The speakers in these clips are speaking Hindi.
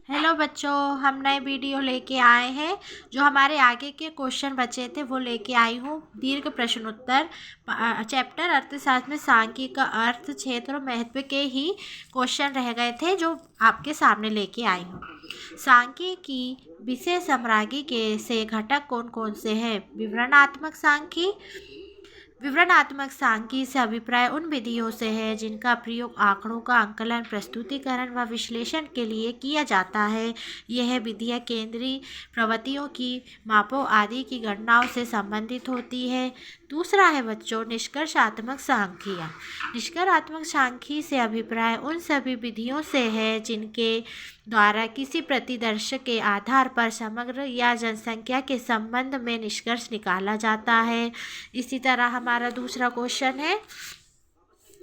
हेलो बच्चों, हम नए वीडियो लेके आए हैं। जो हमारे आगे के क्वेश्चन बचे थे वो लेके आई हूँ। दीर्घ प्रश्नोत्तर चैप्टर अर्थशास्त्र में सांख्यिकी का अर्थ, क्षेत्र और महत्व के ही क्वेश्चन रह गए थे जो आपके सामने लेके आई हूँ। सांख्यिकी विषय साम्राज्य के से घटक कौन कौन से हैं? विवरणात्मक सांख्यिकी। विवरणात्मक सांख्यिकी से अभिप्राय उन विधियों से है जिनका प्रयोग आंकड़ों का आंकलन, प्रस्तुतिकरण व विश्लेषण के लिए किया जाता है। यह विधियाँ केंद्रीय प्रवृत्तियों की मापों आदि की गणनाओं से संबंधित होती है। दूसरा है बच्चों निष्कर्षात्मक सांख्यिकी। निष्कर्षात्मक सांख्यिकी से अभिप्राय उन सभी विधियों से है जिनके द्वारा किसी प्रतिदर्श के आधार पर समग्र या जनसंख्या के संबंध में निष्कर्ष निकाला जाता है। इसी तरह हमारा दूसरा क्वेश्चन है,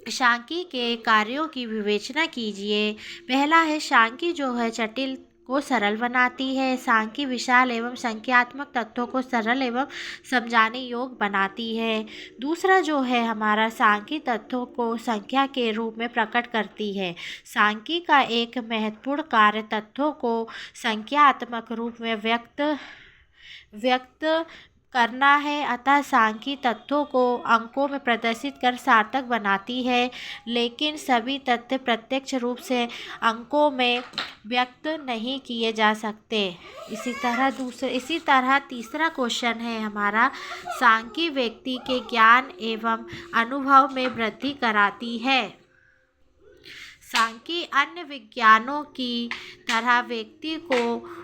सांख्यिकी के कार्यों की विवेचना कीजिए। पहला है सांख्यिकी जो है जटिल को सरल बनाती है। सांख्यिकी विशाल एवं संख्यात्मक तथ्यों को सरल एवं समझाने योग्य बनाती है। दूसरा जो है हमारा सांख्यिकी तथ्यों को संख्या के रूप में प्रकट करती है। सांख्यिकी का एक महत्वपूर्ण कार्य तथ्यों को संख्यात्मक रूप में व्यक्त करना है। अतः सांख्यिकी तथ्यों को अंकों में प्रदर्शित कर सार्थक बनाती है, लेकिन सभी तथ्य प्रत्यक्ष रूप से अंकों में व्यक्त नहीं किए जा सकते। इसी तरह तीसरा क्वेश्चन है हमारा, सांख्यिकी व्यक्ति के ज्ञान एवं अनुभव में वृद्धि कराती है। सांख्यिकी अन्य विज्ञानों की तरह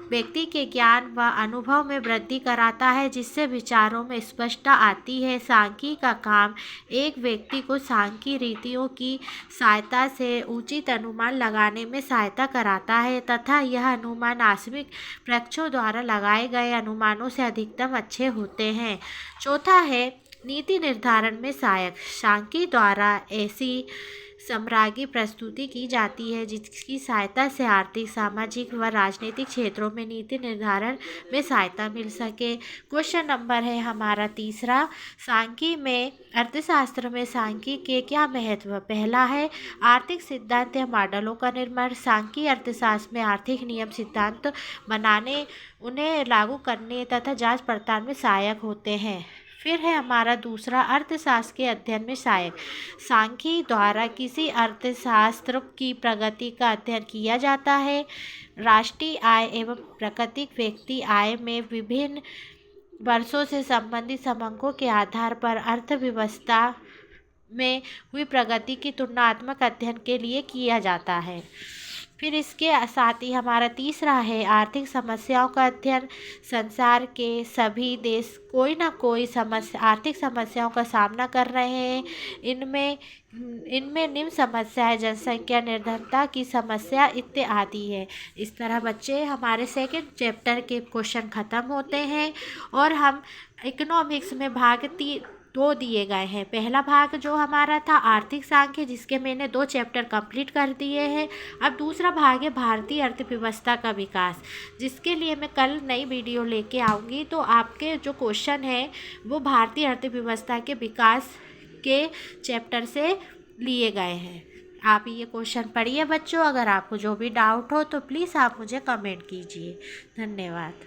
व्यक्ति के ज्ञान व अनुभव में वृद्धि कराता है, जिससे विचारों में स्पष्टता आती है। सांख्यिकी का काम एक व्यक्ति को सांख्यिकी रीतियों की सहायता से उचित अनुमान लगाने में सहायता कराता है तथा यह अनुमान आकस्मिक परीक्षणों द्वारा लगाए गए अनुमानों से अधिकतम अच्छे होते हैं। चौथा है नीति निर्धारण में सहायक। सांख्यिकी द्वारा ऐसी साम्राज्य प्रस्तुति की जाती है जिसकी सहायता से आर्थिक, सामाजिक व राजनीतिक क्षेत्रों में नीति निर्धारण में सहायता मिल सके। क्वेश्चन नंबर है हमारा तीसरा, सांख्यिकी में अर्थशास्त्र में सांख्यिकी के क्या महत्व? पहला है आर्थिक सिद्धांत या मॉडलों का निर्माण। सांख्यिकी अर्थशास्त्र में आर्थिक नियम सिद्धांत बनाने, उन्हें लागू करने तथा जांच पड़ताल में सहायक होते हैं। फिर है हमारा दूसरा अर्थशास्त्र के अध्ययन में सहायक। सांख्यिकी द्वारा किसी अर्थशास्त्र की प्रगति का अध्ययन किया जाता है। राष्ट्रीय आय एवं प्राकृतिक व्यक्ति आय में विभिन्न वर्षों से संबंधित समंकों के आधार पर अर्थव्यवस्था में हुई प्रगति की तुलनात्मक अध्ययन के लिए किया जाता है। फिर इसके साथ ही हमारा तीसरा है आर्थिक समस्याओं का अध्ययन। संसार के सभी देश कोई ना कोई आर्थिक समस्याओं का सामना कर रहे हैं। इनमें निम्न समस्या है जनसंख्या, निर्धनता की समस्या इत्यादि है। इस तरह बच्चे हमारे सेकंड चैप्टर के क्वेश्चन ख़त्म होते हैं और हम इकोनॉमिक्स में भाग 2 दिए गए हैं। पहला भाग जो हमारा था आर्थिक सांख्य, जिसके मैंने 2 चैप्टर कंप्लीट कर दिए हैं। अब दूसरा भाग है भारतीय अर्थव्यवस्था का विकास, जिसके लिए मैं कल नई वीडियो लेके आऊँगी। तो आपके जो क्वेश्चन है वो भारतीय अर्थव्यवस्था के विकास के चैप्टर से लिए गए हैं। आप ये क्वेश्चन पढ़िए बच्चों। अगर आपको जो भी डाउट हो तो प्लीज़ आप मुझे कमेंट कीजिए। धन्यवाद।